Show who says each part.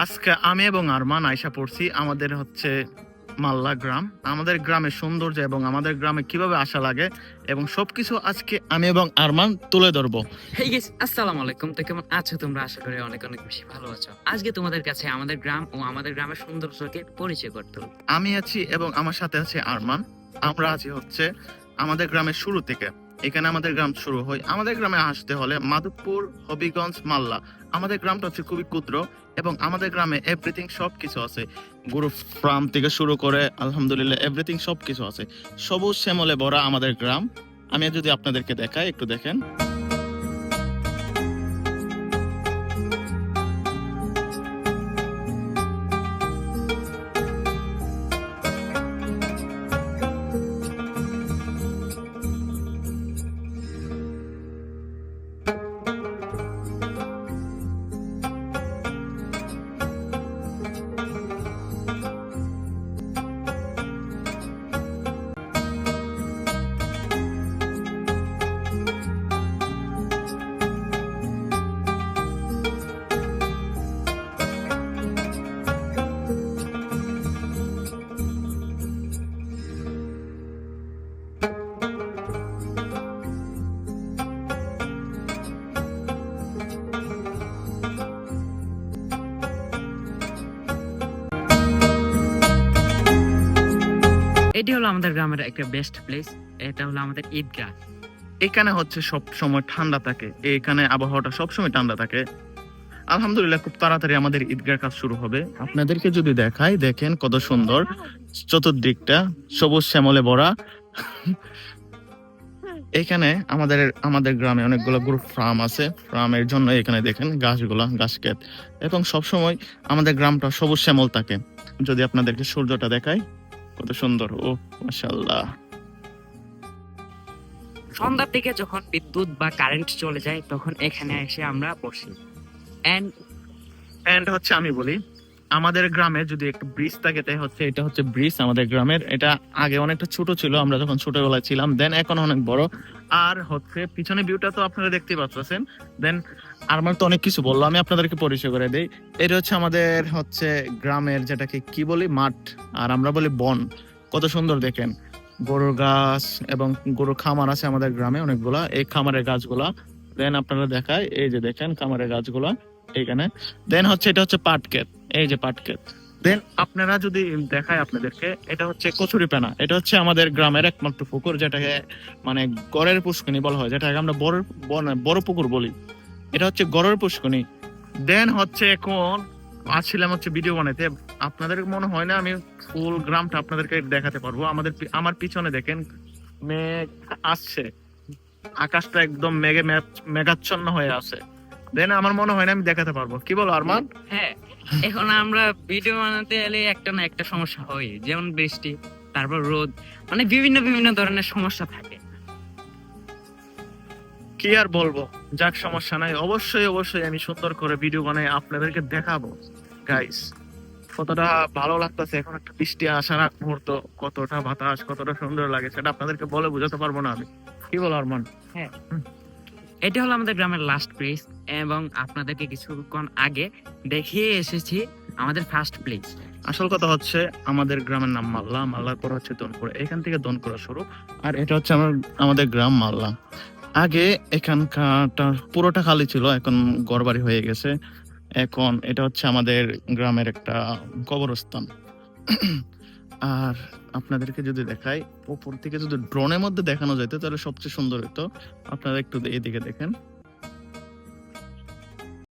Speaker 1: আজকে আমি এবং আরমান আয়শা পড়ছি আমাদের হচ্ছে মাল্লা গ্রাম। আমাদের গ্রামের সৌন্দর্য এবং আমাদের গ্রামে কিভাবে আসা লাগে এবং সবকিছু আজকে আমি এবং আরমান তুলে ধরবো।
Speaker 2: হেই গাইস, আসসালামু আলাইকুম। তো কেমন আছো তোমরা? আশা করি অনেক অনেক বেশি ভালো আছো। আজকে তোমাদের কাছে আমাদের গ্রাম ও আমাদের গ্রামের সৌন্দর্যকে পরিচয় করতে হবে।
Speaker 1: আমি আছি এবং আমার সাথে আছে আরমান। আমরা আছি হচ্ছে আমাদের গ্রামের শুরু থেকে। এখানে আমাদের গ্রাম শুরু হয়। আমাদের গ্রামে আসতে হলে মাধবপুর, হবিগঞ্জ, মাল্লা। আমাদের গ্রামটা হচ্ছে খুবই ক্ষুদ্র এবং আমাদের গ্রামে এভরিথিং সবকিছু আছে। গরু ফার্ম থেকে শুরু করে আলহামদুলিল্লাহ এভরিথিং সবকিছু আছে। সবুজ শ্যামলে ভরা আমাদের গ্রাম। আমি যদি আপনাদেরকে দেখাই, একটু দেখেন।
Speaker 2: এটি হলো আমাদের গ্রামের একটা বেস্ট প্লেস। এটা হলো আমাদের ঈদগাহ।
Speaker 1: এখানে হচ্ছে সব সময় ঠান্ডা থাকে। এখানে আবহাওয়াটা সবসময় ঠান্ডা থাকে। আলহামদুলিল্লাহ খুব তাড়াতাড়ি আমাদের ঈদগাহ কাজ শুরু হবে। আপনাদেরকে যদি দেখাই, দেখেন কত সুন্দর চতুর্দিকটা সবুজ শ্যামলে ভরা। এখানে আমাদের আমাদের গ্রামে অনেকগুলো গরু ফার্ম আছে। ফার্মের জন্য এখানে দেখেন গাছগুলা, গাছ ক্ষেত, এবং সবসময় আমাদের গ্রামটা সবুজ শ্যামল থাকে। যদি আপনাদেরকে সূর্যটা দেখাই, কত সুন্দর। ও মাশাআল্লাহ।
Speaker 2: সন্ধ্যার দিকে যখন বিদ্যুৎ বা কারেন্ট চলে যায় তখন এখানে এসে আমরা বসি।
Speaker 1: এন্ড হচ্ছে আমি বলি, আমাদের গ্রামে যদি একটা ব্রিজ থাকে তাই হচ্ছে এটা হচ্ছে ব্রিজ আমাদের গ্রামের। এটা আগে অনেকটা ছোট ছিল, আমরা যখন ছোটবেলায় ছিলাম, দেন এখন অনেক বড়। আর হচ্ছে পিছনে ভিউটা তো আপনারা দেখতেই পাচ্ছেন। দেন আমার তো অনেক কিছু বললো, আমি আপনাদেরকে পরিচয় করে দেই। এটা হচ্ছে আমাদের হচ্ছে গ্রামের যেটাকে কি বলি, মাঠ, আর আমরা বলি বন। কত সুন্দর দেখেন, গরুর গাছ এবং গরুর খামার আছে আমাদের গ্রামে অনেকগুলা। এই খামারের গাছগুলা দেন আপনারা দেখায়, এই যে দেখেন খামারের গাছগুলা এইখানে। দেন হচ্ছে এটা হচ্ছে পাট ক্ষেত, এই যে পাট ক্ষেত। দেন আপনারা যদি দেখায় আপনাদেরকে, এটা হচ্ছে কচুরিপানা। এটা হচ্ছে আমাদের গ্রামের একমাত্র পুকুর, যেটাকে মানে গড়ের পুষ্কনি বলা হয়, যেটাকে আমরা বড় পুকুর বলি। এটা হচ্ছে গড়ের পুষ্কনি। দেন হচ্ছে এখন আসছিলাম হচ্ছে ভিডিও বানাইতে। আপনাদের মনে হয় না আমি ফুল গ্রামটা আপনাদেরকে দেখাতে পারবো? আমার পিছনে দেখেন মেঘ আসছে, আকাশটা একদম মেঘাচ্ছন্ন হয়ে আছে। দেন আমার মনে হয় না আমি দেখাতে পারবো। কি বলো আরমান?
Speaker 2: হ্যাঁ, এখন আমরা ভিডিও বানাতে এলে একটা না একটা সমস্যা হয়, যেমন বৃষ্টি, তারপর রোদ, মানে বিভিন্ন বিভিন্ন ধরনের সমস্যা থাকে।
Speaker 1: কি আর বলবো, যাক সমস্যা নাই। অবশ্যই অবশ্যই আমি সুন্দর করে ভিডিও বানাই আপনাদেরকে দেখাবো গাইস। কতটা ভালো লাগতেছে এখন একটা বৃষ্টি আসার আগ মুহূর্ত, কতটা বাতাস, কতটা সুন্দর লাগে সেটা আপনাদেরকে বলে বোঝাতে পারবো না আমি। কি বলো আরমান?
Speaker 2: হ্যাঁ, এটা হলো আমাদের গ্রামের লাস্ট প্লেস এবং আপনাদেরকে কিছুক্ষণ আগে দেখিয়ে এসেছি আমাদের ফার্স্ট প্লেস।
Speaker 1: আসল কথা হচ্ছে আমাদের গ্রামের নাম মাল্লা। মাল্লার পর হচ্ছে দনকুড়া, এখান থেকে দনকুড়া শুরু। আর এটা হচ্ছে আমাদের গ্রাম মাল্লা। আগে এখানকারটা পুরোটা খালি ছিল, এখন ঘরবাড়ি হয়ে গেছে। এখন এটা হচ্ছে আমাদের গ্রামের একটা কবরস্থান। আর আপনাদেরকে যদি দেখাই, উপর থেকে যদি ড্রোনের মধ্যে দেখানো যেত তাহলে সবচেয়ে সুন্দর হতো। আপনারা একটু এদিকে দেখেন।